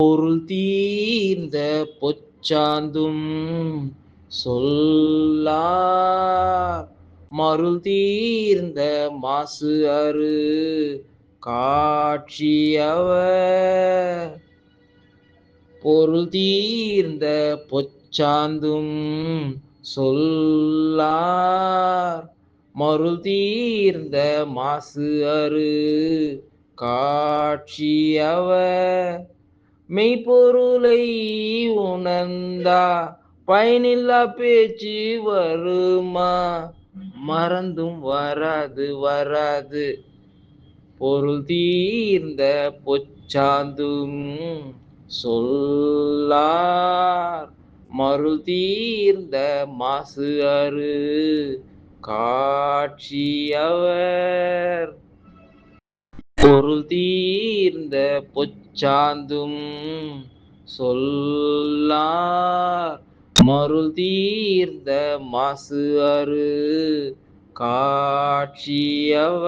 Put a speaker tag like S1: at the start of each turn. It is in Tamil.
S1: பொருள் தீர்ந்த பொச்சாந்தும் சொல்லார் மருள் தீர்ந்த மாசு அறு காட்சியவர். பொருள் தீர்ந்த பொச்சாந்தும் சொல்லார் மருள் தீர்ந்த மாசு அறு காட்சியவர். மெய்ப்பொருளை உணர்ந்தா பயனில்லா பேச்சு வருமா? மறந்தும் வராது. பொருள் தீர்ந்த பொச்சாந்தும் சொல்லார் மருள் தீர்ந்த மாசு அறு காட்சியவர். பொருள் தீர்ந்த பொச்சாந்தும் சொல்லார் மருள் தீர்ந்த மாசு அறு காட்சியவர்.